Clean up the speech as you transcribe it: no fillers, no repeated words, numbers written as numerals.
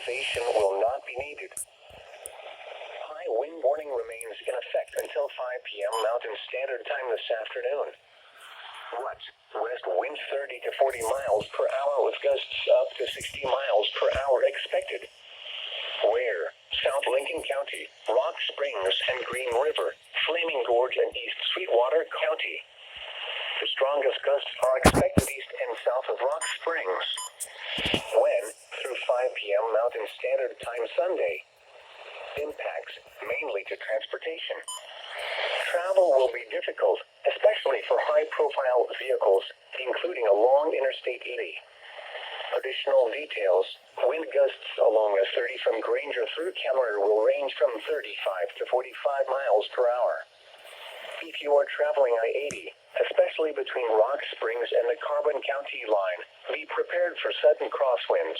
relaxation will not be needed. High wind warning remains in effect until 5 p.m. Mountain Standard Time this afternoon. West wind 30 to 40 miles per hour with gusts up to 60 miles per hour expected. Where? South Lincoln County, Rock Springs and Green River, Flaming Gorge and East Sweetwater County. The strongest gusts are expected east and south of Rock Springs. When? Through 5 p.m. Mountain Standard Time Sunday. Impacts mainly to transportation. Travel will be difficult, especially for high-profile vehicles, including along Interstate 80. Additional details: wind gusts along the 30 from Granger through Keller will range from 35 to 45 miles per hour. If you are traveling I-80, especially between Rock Springs and the Carbon County line, be prepared for sudden crosswinds.